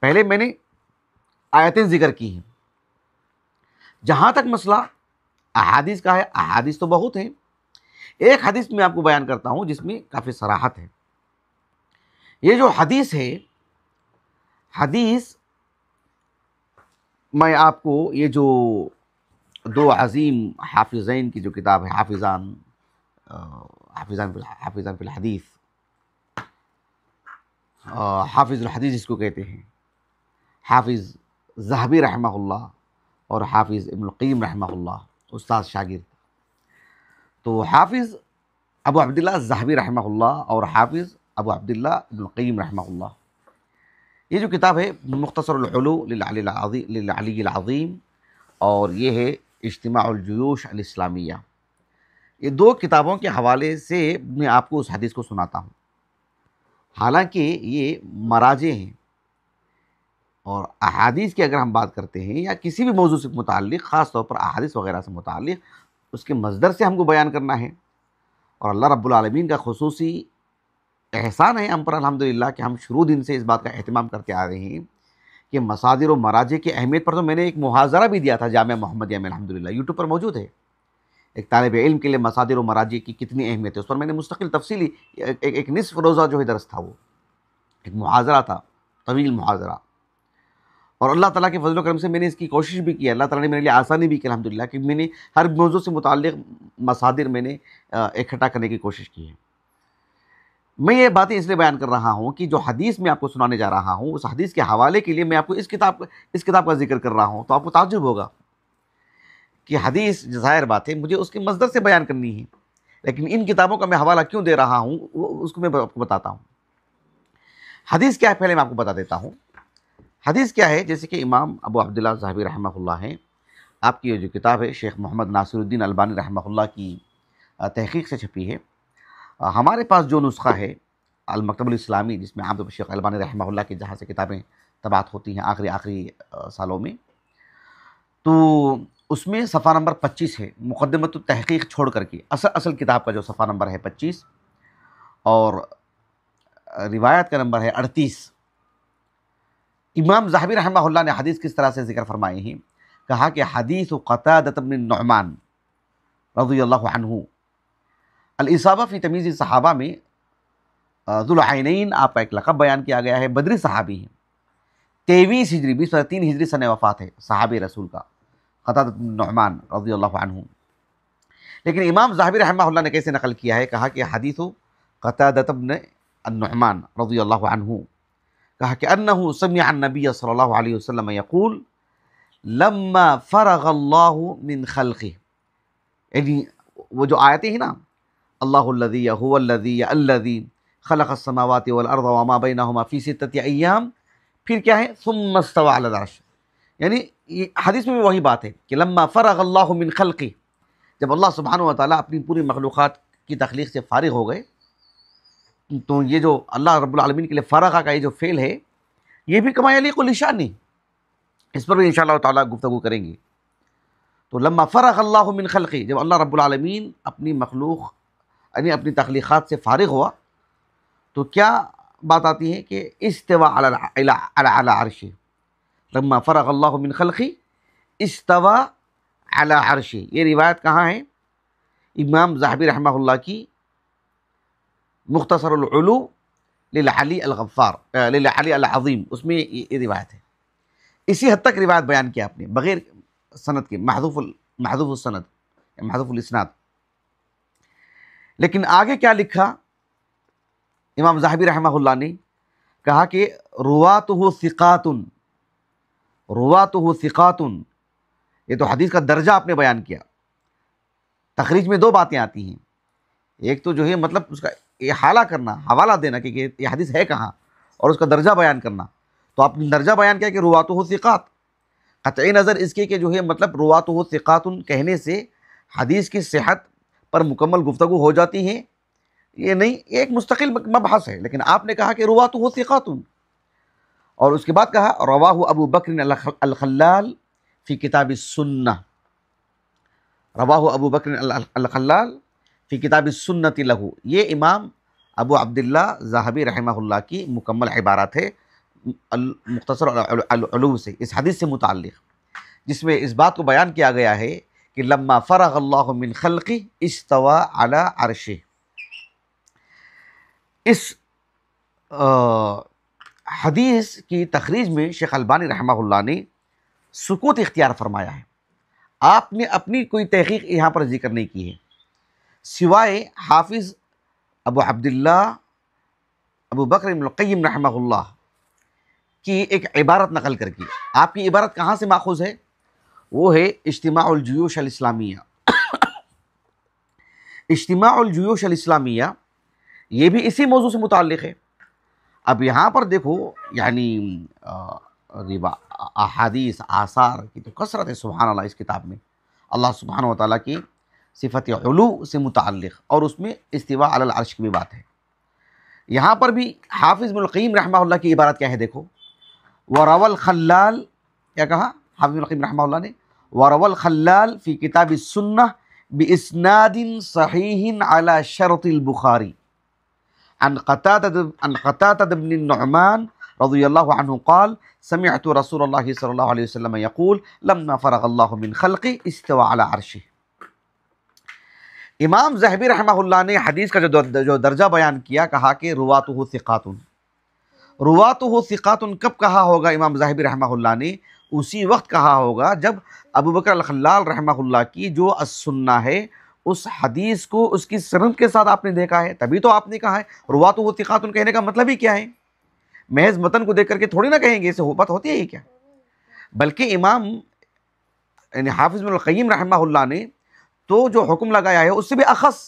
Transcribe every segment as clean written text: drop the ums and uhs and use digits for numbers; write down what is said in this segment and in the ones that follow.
پہلے میں نے آیتیں ذکر کی ہیں. جہاں تک مسئلہ احادیث کا ہے، احادیث تو بہت ہیں. ایک حدیث میں آپ کو بیان کرتا ہوں جس میں کافی صراحت ہے. یہ جو حدیث ہے، حدیث میں آپ کو یہ جو دو عظیم حافظین کی جو کتاب ہے، حافظان فی الحدیث، حافظ الحدیث جس کو کہتے ہیں، حافظ ذہبی رحمہ اللہ اور حافظ ابن القیم رحمہ اللہ، استاد شاگرد. تو حافظ ابو عبداللہ ذہبی رحمہ اللہ اور حافظ ابو عبداللہ ابن القیم رحمہ اللہ، یہ جو کتاب ہے مختصر العلو للعلی العظیم، اور یہ ہے اجتماع الجیوش الاسلامیہ. یہ دو کتابوں کے حوالے سے میں آپ کو اس حدیث کو سناتا ہوں. حالانکہ یہ مراجع ہیں، اور احادیث کی اگر ہم بات کرتے ہیں یا کسی بھی موضوع سے متعلق، خاص طور پر احادیث وغیرہ سے متعلق، اس کے مصدر سے ہم کو بیان کرنا ہے. اور اللہ رب العالمین کا خصوصی احسان ہے ہم پر الحمدللہ کہ ہم شروع دن سے اس بات کا اہتمام کرتے آ رہے ہیں کہ مصادر و مراجع کی اہمیت پر تو میں نے ایک محاضرہ بھی دیا تھا جامعہ محمدیہ میں، الحمدللہ یوٹیوب پر موجود ہے. ایک طالب علم کے لیے مصادر و مراجع کی کتنی اہمیت ہے، اس پر میں نے مستقل تفصیلی ایک نصف روزہ جو ہے درس تھا، وہ ایک محاضرہ تھا، طویل محاضرہ. اور اللہ تعالیٰ کے فضل و کرم سے میں نے اس کی کوشش بھی کی، اللہ تعالیٰ نے میرے لیے آسانی بھی کی الحمدللہ، کہ میں نے ہر موضوع سے متعلق مصادر میں نے اکٹھا کرنے کی کوشش کی ہے. میں یہ باتیں اس لیے بیان کر رہا ہوں کہ جو حدیث میں آپ کو سنانے جا رہا ہوں، اس حدیث کے حوالے کے لیے میں آپ کو اس کتاب کا ذکر کر رہا ہوں. تو آپ کو تعجب ہوگا کہ حدیث ظاہر بات ہے مجھے اس کے مصدر سے بیان کرنی ہے، لیکن ان کتابوں کا میں حوالہ کیوں دے رہا ہوں اس کو میں آپ کو بتاتا ہوں. حدیث کیا ہے پہلے میں آپ کو بتا دیتا ہوں. حدیث کیا ہے، جیسے کہ امام ابو عبداللہ ذہبی رحمہ اللہ ہیں، آپ کی یہ جو کتاب ہے شیخ محمد ناصر الدین البانی رحمہ اللہ کی تحقیق سے چھپی ہے. ہمارے پاس جو نسخہ ہے المکتب الاسلامی، جس میں عام طور پر شیخ البانی رحمہ اللہ کی جہاں سے کتابیں طباعت ہوتی ہیں آخری سالوں میں، تو اس میں صفحہ نمبر 25 ہے، مقدمۃ التحقیق چھوڑ کر کے اصل کتاب کا جو صفحہ نمبر ہے 25، اور روایت کا نمبر ہے 38. امام ذہبی رحمہ اللہ نے حدیث کس طرح سے ذکر فرمائی ہیں، کہا کہ حدیث قتادہ بن النعمان رضی اللہ عنہ. الاصابہ فی تمییز الصحابہ میں ذو العینین آپ کا ایک لقب بیان کیا گیا ہے، بدری صحابی ہیں. 23 ہجری 2003 ہجری سن وفات ہے صحابی رسول کا قتادہ بن النعمان رضی اللہ عنہ. لیکن امام ذہبی رحمہ اللہ نے کیسے نقل کیا ہے، کہا کہ حدیث قتادہ بن النعمان رضی اللہ عنہ، کہا کہ انہ سمع النبی صلی اللہ علیہ وسلم یقول لما فرغ اللہ من خلقہ، یعنی وہ جو آیتیں ہیں نا، اللہ الذی هو الذی خلق السماوات والارض وما بینہما فی ستۃ ایام، پھر کیا ہے ثم استوى علی العرش. یعنی یہ حدیث میں بھی وہی بات ہے کہ لما فرغ اللہ من خلقہ، جب اللہ سبحانہ و تعالیٰ اپنی پوری مخلوقات کی تخلیق سے فارغ ہو گئے، تو یہ جو اللہ رب العالمین کے لیے فرغ کا یہ جو فعل ہے، یہ بھی کما یلیق لشانہ، اس پر بھی انشاءاللہ تعالیٰ گفتگو کریں گے. تو لما فرغ اللہ من خلقہ، جب اللہ رب العالمین اپنی مخلوق یعنی اپنی تخلیقات سے فارغ ہوا، تو کیا بات آتی ہے کہ استوى علی عرشہ. لما فرغ اللہ من خلقہ استوى علی عرشہ، یہ روایت کہاں ہے؟ امام ذہبی رحمہ اللہ کی مختصر العلو للعلی العظیم، اس میں یہ روایت ہے. اسی حد تک روایت بیان کیا آپ نے بغیر سند کے، محذوف السند، محذوف الاسناد. لیکن آگے کیا لکھا امام ذہبی رحمہ اللہ نے، کہا کہ رواۃہ ثقات. یہ تو حدیث کا درجہ آپ نے بیان کیا. تخریج میں دو باتیں آتی ہیں، ایک تو جو ہے مطلب اس کا احالہ کرنا، حوالہ دینا کہ یہ حدیث ہے کہاں، اور اس کا درجہ بیان کرنا. تو آپ نے درجہ بیان کیا کہ رواۃہ ثقات، قطعی نظر اس کے کہ جو ہے مطلب رواۃہ ثقات کہنے سے حدیث کی صحت پر مکمل گفتگو ہو جاتی ہے، یہ نہیں، ایک مستقل مبحث ہے. لیکن آپ نے کہا کہ رواۃہ ثقات، اور اس کے بعد کہا رواہ ابو بکر الخلال فی کتاب السنہ، رواہ ابو بکر الخلال فی کتاب السنۃ لہ. یہ امام ابو عبداللہ ذہبی رحمہ اللہ کی مکمل عبارت ہے المختصر العلو سے، اس حدیث سے متعلق، جس میں اس بات کو بیان کیا گیا ہے کہ لما فرغ اللہ من خلقہ استوى علی عرشہ. اس حدیث کی تخریج میں شیخ البانی رحمہ اللہ نے سکوت اختیار فرمایا ہے. آپ نے اپنی کوئی تحقیق یہاں پر ذکر نہیں کی ہے، سوائے حافظ ابو عبداللہ ابو بکر ابن القیم رحمہ اللہ کی ایک عبارت نقل کر کی. آپ کی عبارت کہاں سے ماخوذ ہے؟ وہ ہے اجتماع الجیوش الاسلامیہ. اجتماع الجیوش الاسلامیہ یہ بھی اسی موضوع سے متعلق ہے. اب یہاں پر دیکھو یعنی احادیث آثار کی تو کثرت ہے سبحان اللہ اس کتاب میں. اللہ سبحانہ وتعالیٰ کی صفت علو سے متعلق، اور اس میں استواء علی العرش کی بھی بات ہے. یہاں پر بھی حافظ ابن القیم رحمہ اللہ کی عبارت کیا ہے دیکھو، وَرَوَى الْخَلَّالِ، کیا کہا حافظ ابن القیم رحمہ اللہ نے؟ وَرَوَى الْخَلَّالِ فی کتاب السنہ بِإِسْنَادٍ صحیح علی شرط البخاری عن قتادة بن النعمان رضی اللہ عنہ قال سمعت رسول اللہ صلی اللہ علیہ وسلم یقول لما فرغ اللہ من خلقہ استوى علی عرشہ. امام ذہبی رحمہ اللہ نے حدیث کا جو درجہ بیان کیا، کہا کہ رواتہ ثقات. رواتہ ثقات کب کہا ہوگا امام ذہبی رحمہ اللہ نے؟ اسی وقت کہا ہوگا جب ابو بکر الخلال رحمہ اللہ کی جو السنہ ہے اس حدیث کو اس کی سند کے ساتھ آپ نے دیکھا ہے، تبھی تو آپ نے کہا ہے. رواتہ ثقات کہنے کا مطلب ہی کیا ہے؟ محض متن کو دیکھ کر کے تھوڑی نہ کہیں گے، اس سے بات ہوتی ہے یہ کیا؟ بلکہ امام یعنی حافظ ابن القیم رحمہ اللہ نے تو جو حکم لگایا ہے اس سے بھی اخص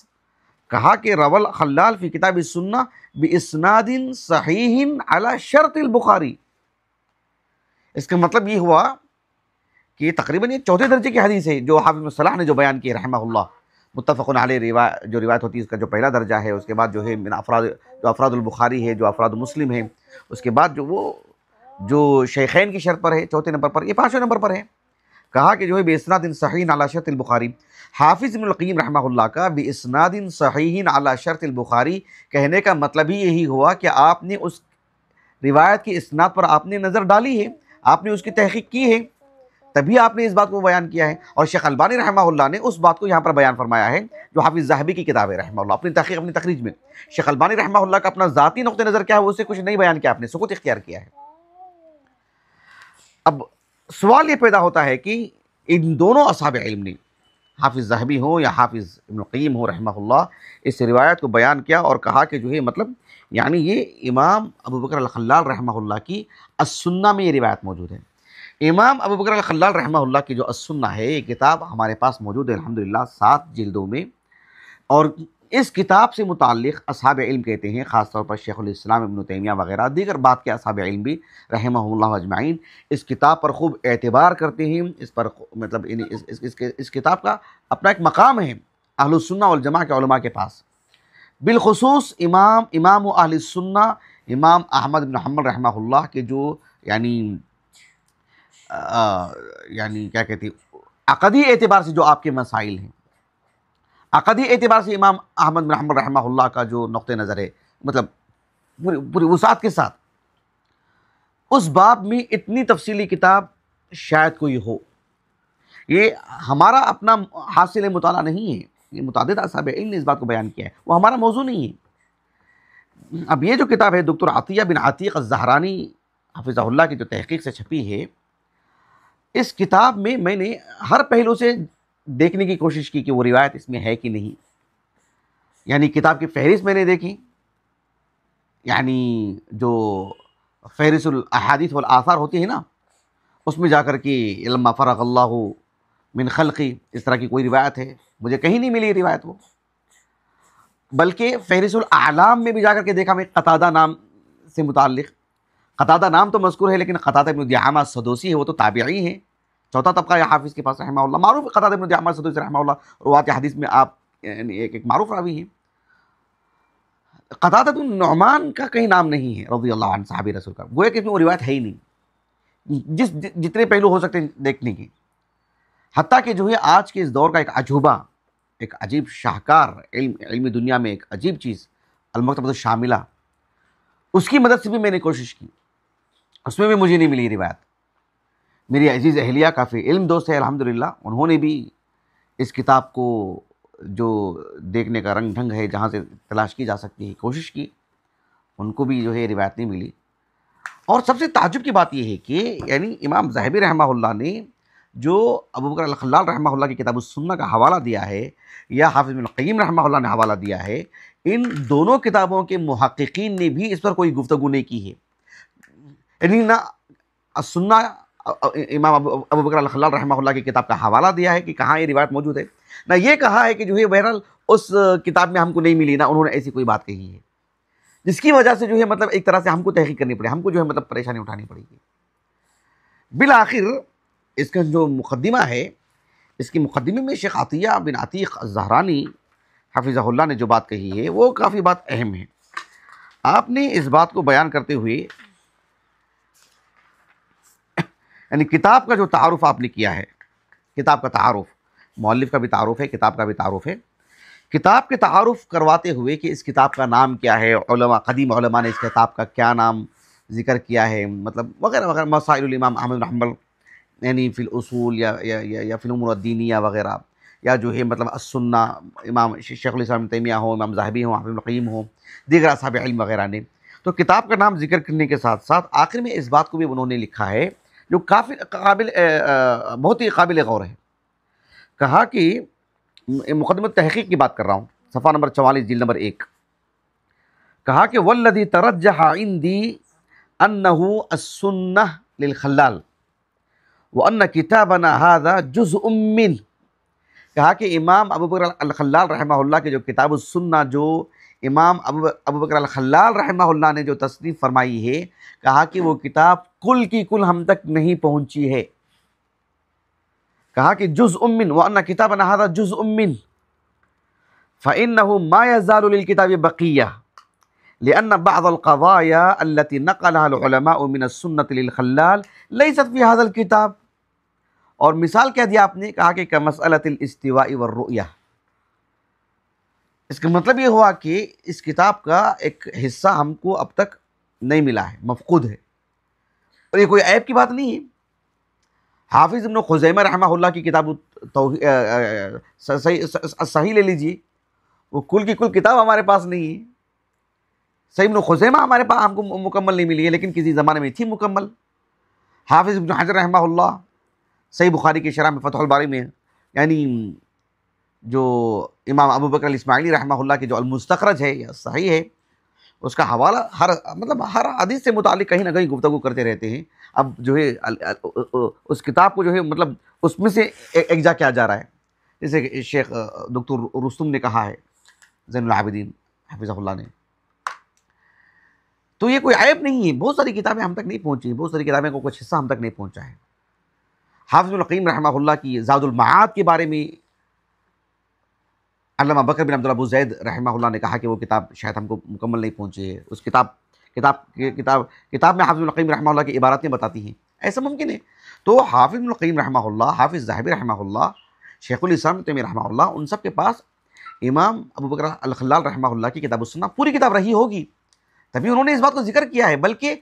کہا کہ روى الخلال فی کتاب السنہ باسناد صحیح علی شرط البخاری. اس کا مطلب یہ ہوا کہ تقریباً یہ چوتھے درجے کی حدیث ہے جو حافظ بن صلاح نے جو بیان کی رحمہ اللہ. متفق علیہ جو روایت ہوتی ہے اس کا جو پہلا درجہ ہے، اس کے بعد جو ہے من افراد البخاری ہے، جو افراد مسلم ہے، اس کے بعد جو شیخین کی شرط پر ہے چوتھے نمبر پر، یہ پانچویں نمبر پر ہے. کہا کہ جو ہے بِإِسْنَادٍ صَحِيحٍ عَلَى شَرْطِ البخاری. حافظ ابن القیم رحمہ اللہ کا بِإِسْنَادٍ صَحِيحٍ عَلَى شَرْطِ البخاری کہنے کا مطلب ہی یہی ہوا کہ آپ نے اس روایت کی اسناد پر آپ نے نظر ڈالی ہے، آپ نے اس کی تحقیق کی ہے، تبھی آپ نے اس بات کو بیان کیا ہے. اور شیخ البانی رحمہ اللہ نے اس بات کو یہاں پر بیان فرمایا ہے جو حافظ ذہبی کی کتاب ہے رحمہ اللہ اپنی تحقیق اپنی تخریج میں. شیخ البانی رحمہ اللہ کا اپنا ذاتی نقطہ نظر کیا ہے وہ اسے کچھ نہیں بیان کیا، آپ نے سکوت اختیار کیا ہے. اب سوال یہ پیدا ہوتا ہے کہ ان دونوں اصحاب علم نے، حافظ ذہبی ہو یا حافظ ابن القیم ہو رحمہ اللہ، اس روایت کو بیان کیا اور کہا کہ جو ہے مطلب یعنی یہ امام ابو بکر الخلال رحمہ اللہ کی السنہ میں یہ روایت موجود ہے. امام ابو بکر الخلال رحمہ اللہ کی جو السنہ ہے یہ کتاب ہمارے پاس موجود ہے الحمدللہ 7 جلدوں میں. اور اس کتاب سے متعلق اصحاب علم کہتے ہیں، خاص طور پر شیخ الاسلام ابن تیمیہ وغیرہ دیگر بات کے اصحاب علم بھی رحمہ اللہ اجمعین اس کتاب پر خوب اعتبار کرتے ہیں. اس پر مطلب اس کتاب کا اپنا ایک مقام ہے اہل السنہ والجماعہ کے علماء کے پاس. بالخصوص امام اہل السنہ امام احمد بن حنبل رحمہ اللہ کے جو یعنی کیا کہتے ہیں عقدی اعتبار سے جو آپ کے مسائل ہیں، عقدی اعتبار سے امام احمد بن حنبل رحمہ اللہ کا جو نقطہ نظر ہے مطلب پوری وسعت کے ساتھ، اس باب میں اتنی تفصیلی کتاب شاید کوئی ہو. یہ ہمارا اپنا حاصل مطالعہ نہیں ہے، یہ متعدد اصحاب علم نے اس بات کو بیان کیا ہے، وہ ہمارا موضوع نہیں ہے. اب یہ جو کتاب ہے دکتر عطیہ بن عتیق الزہرانی حفظہ اللہ کی جو تحقیق سے چھپی ہے، اس کتاب میں نے ہر پہلو سے دیکھنے کی کوشش کی کہ وہ روایت اس میں ہے کہ نہیں. یعنی کتاب کی فہرست میں نے دیکھی، یعنی جو فہرست الاحادیث والآثار ہوتی ہے نا، اس میں جا کر کے لما فرغ اللہ من خلقی اس طرح کی کوئی روایت ہے مجھے کہیں نہیں ملی روایت وہ. بلکہ فہرست الاعلام میں بھی جا کر کے دیکھا میں قتادہ نام سے متعلق. قتادہ نام تو مذکور ہے لیکن قتادہ بن دعامہ السدوسی ہے، وہ تو تابعی ہیں، چوتھا طبقہ ہے حافظ کے پاس رحمہ اللہ. معروف ہے قتادہ بن دعامہ السدوسی رحمہ اللہ روات حدیث میں آپ یعنی ایک معروف راوی ہیں. قتادہ بن نعمان کا کہیں نام نہیں ہے رضی اللہ عنہ صحابی رسول کا، گویا کہ اس میں وہ روایت ہے ہی نہیں جتنے پہلو ہو سکتے ہیں دیکھنے کے. حتیٰ کہ جو ہے آج کے اس دور کا ایک عجوبہ، ایک عجیب شاہکار علمی دنیا میں ایک عجیب چیز المکتبۃ الشاملہ، اس کی مدد سے بھی میں نے کوشش کی اس میں بھی مجھے نہیں ملی روایت. میری عزیز اہلیہ کافی علم دوست ہے الحمدللہ، انہوں نے بھی اس کتاب کو جو دیکھنے کا رنگ ڈھنگ ہے جہاں سے تلاش کی جا سکتی ہے کوشش کی، ان کو بھی جو ہے روایت نہیں ملی. اور سب سے تعجب کی بات یہ ہے کہ یعنی امام ذہبی رحمہ اللہ نے جو ابوبکر الخلال رحمہ اللہ کی کتاب السنہ کا حوالہ دیا ہے یا حافظ ابن القیم رحمہ اللہ نے حوالہ دیا ہے، ان دونوں کتابوں کے محققین نے بھی اس پر کوئی گفتگو نہیں کی ہے. یعنی نہ السنہ امام ابوبکر الخلال رحمہ اللہ کی کتاب کا حوالہ دیا ہے کہ کہاں یہ روایت موجود ہے، نہ یہ کہا ہے کہ جو ہے بہرحال اس کتاب میں ہم کو نہیں ملی، نہ انہوں نے ایسی کوئی بات کہی ہے، جس کی وجہ سے جو ہے مطلب ایک طرح سے ہم کو تحقیق کرنی پڑے، ہم کو جو ہے مطلب پریشانی اٹھانی پڑے گی. بالآخر اس کا جو مقدمہ ہے، اس کی مقدمے میں شیخ عطیہ بن عتیق الزہرانی حفظہ اللہ نے جو بات کہی ہے وہ کافی بات اہم ہے. آپ نے اس بات کو بیان کرتے ہوئے یعنی کتاب کا جو تعارف آپ نے کیا ہے، کتاب کا تعارف، مؤلف کا بھی تعارف ہے، کتاب کا بھی تعارف ہے، کتاب کے تعارف کرواتے ہوئے کہ اس کتاب کا نام کیا ہے، علماء قدیم علماء نے اس کتاب کا کیا نام ذکر کیا ہے، مطلب وغیرہ وغیرہ، مسائل الامام احمد بن حنبل یعنی فی الاصول یا فی الامور الدینیہ وغیرہ، یا جو ہے مطلب السنہ امام شیخ الاسلام ابن تیمیہ ہوں، امام ذہبی ہوں، حافظ ابن القیم ہوں، دیگر اصحاب علم وغیرہ نے. تو کتاب کا نام ذکر کرنے کے ساتھ ساتھ آخر میں اس بات کو بھی انہوں نے لکھا ہے جو کافی بہت ہی قابل غور ہے. کہا کہ مقدمہ تحقیق کی بات کر رہا ہوں، صفحہ نمبر 44 جلد نمبر 1. کہا کہ والذی ترجح عندی انہ السنہ للخلال وان کتابنا هذا جزء من. کہا کہ امام ابوبکر الخلال رحمہ اللہ کے جو کتاب السنہ جو امام ابوبکر الخلال رحمہ اللہ نے جو تصنیف فرمائی ہے، کہا کہ وہ کتاب کل کی کل ہم تک نہیں پہنچی ہے. کہا کہ جزء من وان کتابنا هذا جزء من فانه ما يزال للكتاب بقیہ لأن بعض القضايا التي نقلها العلماء من السنة للخلال ليست في هذا الكتاب. اور مثال کیا دیا آپ نے، کہا کہ كمسألة الاستواء والرؤية. اس کا مطلب یہ ہوا کہ اس کتاب کا ایک حصہ ہم کو اب تک نہیں ملا ہے، مفقود ہے، اور یہ کوئی عیب کی بات نہیں ہے. حافظ ابن خزیمہ رحمہ اللہ کی کتاب صحیح لے لیجئے، وہ کل کی کل کتاب ہمارے پاس نہیں ہے. صحیح ابن خزیمہ ہمارے پاس ہم کو مکمل نہیں ملی ہے، لیکن کسی زمانے میں تھی مکمل. حافظ ابن حجر رحمہ اللہ صحیح بخاری کی شرح میں فتح الباری میں، یعنی جو امام ابوبکر الاسماعیلی رحمہ اللہ کی جو المستخرج ہے یا صحیح ہے، اس کا حوالہ ہر حدیث سے متعلق کہیں نہ کہیں گفتگو کرتے رہتے ہیں. اب جو ہے اس کتاب کو جو ہے مطلب اس میں سے ایک جا کیا جا رہا ہے، جیسے کہ شیخ دکتر رستم نے کہا ہے، زین العابدین حفظہ اللہ نے. تو یہ کوئی عیب نہیں ہے، بہت ساری کتابیں ہم تک نہیں پہنچی، بہت ساری کتابیں کو کچھ حصہ ہم تک نہیں پہنچا ہے. حافظ ابن القیم رحمہ اللہ کی زاد المعاد کے بارے میں علامہ بکر بن عبداللہ ابو زید رحمہ اللہ نے کہا کہ وہ کتاب شاید ہم کو مکمل نہیں پہنچی ہے. اس کتاب میں حافظ ابن القیم رحمہ اللہ کی عبارتیں بتاتی ہیں، ایسا ممکن ہے. تو حافظ ابن القیم رحمہ اللہ، حافظ ذہبی رحمہ اللہ، شیخ الاسلام ابن تیمیہ رحمہ اللہ، ان سب کے پاس امام ابوبکر الخلال رحمہ اللہ کی کتاب السنہ پوری کتاب رہی ہوگی، تبھی انہوں نے اس بات کو ذکر کیا ہے، بلکہ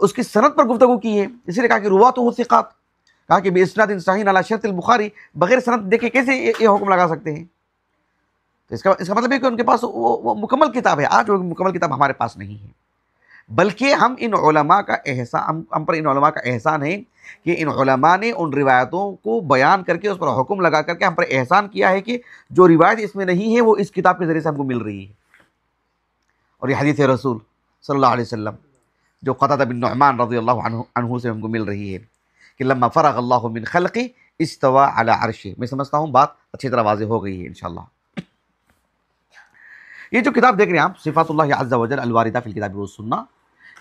اس کی سند پر گفتگو کی ہے. اس لیے کہا کہ رواۃہ ثقات، کہا کہ بِإِسْنَادٍ صحیح علی شرط البخاری، بغیر سند دیکھے کیسے یہ حکم لگا سکتے ہیں. تو اس کا مطلب ہے کہ ان کے پاس وہ مکمل کتاب ہے. آج وہ مکمل کتاب ہمارے پاس نہیں ہے، بلکہ ہم پر ان علماء کا احسان ہے کہ ان علماء نے ان روایتوں کو بیان کر کے اس پر حکم لگا کر کے ہم پر احسان کیا ہے کہ جو روایت اس میں نہیں ہے وہ اس کتاب کے ذریعے سے ہم کو مل رہی ہے. اور یہ حدیث رسول صلی اللہ علیہ وسلم جو قتادہ بن نعمان رضی اللہ عنہ سے ہم کو مل رہی ہے کہ لما فرغ اللہ من خلقی استوى علی عرشہ. میں سمجھتا ہوں بات اچھی طرح واضح ہو گئی ہے انشاءاللہ. یہ جو کتاب دیکھ رہے ہیں آپ، صفات اللہ عز و جل الواردہ فی الکتاب والسنہ،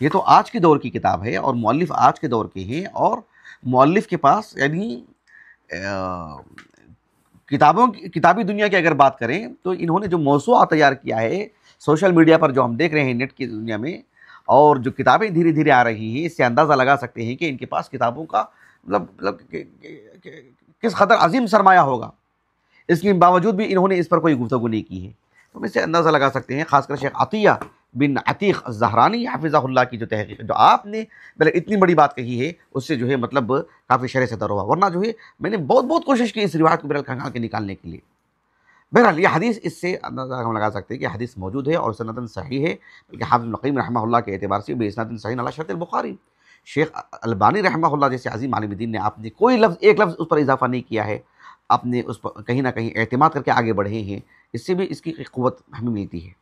یہ تو آج کے دور کی کتاب ہے اور مؤلف آج کے دور کے ہیں، اور مؤلف کے پاس یعنی کتابی دنیا کی اگر بات کریں تو انہوں نے جو موسوعہ تیار کیا ہے سوشل میڈیا پر جو ہم دیکھ رہے ہیں نیٹ کی دنیا میں، اور جو کتابیں دھیرے دھیرے آ رہی ہیں، اس سے اندازہ لگا سکتے ہیں کہ ان کے پاس کتابوں کا مطلب کس قدر عظیم سرمایہ ہوگا. اس کے باوجود بھی انہوں نے اس پر کوئی گفتگو نہیں کی ہے. تو ہم اس سے اندازہ لگا سکتے ہیں، خاص کر شیخ عطیہ بن عتیق الزہرانی حافظہ اللہ کی جو تحقیق جو آپ نے پہلے اتنی بڑی بات کہی ہے، اس سے جو ہے مطلب کافی شرح سے در ہوا، ورنہ جو ہے میں نے بہت کوشش کی اس روایت کو بہرحال کھنگال کے نکالنے کے لیے۔ بہرحال یہ حدیث، اس سے اندازہ ہم لگا سکتے ہیں کہ حدیث موجود ہے اور سندن صحیح ہے، بلکہ حافظ ابن القیم رحمہ اللہ کے اعتبار سے باسناد صحیح علی شرط البخاری۔ شیخ البانی رحمہ اللہ جیسے عظیم عالم دین نے آپ نے کوئی لفظ، ایک لفظ اس پر اضافہ نہیں کیا ہے، آپ نے اس پر کہیں نہ کہیں اعتماد کر کے آگے بڑھے ہیں، اس سے بھی اس کی قوت ہمیں ملتی ہے۔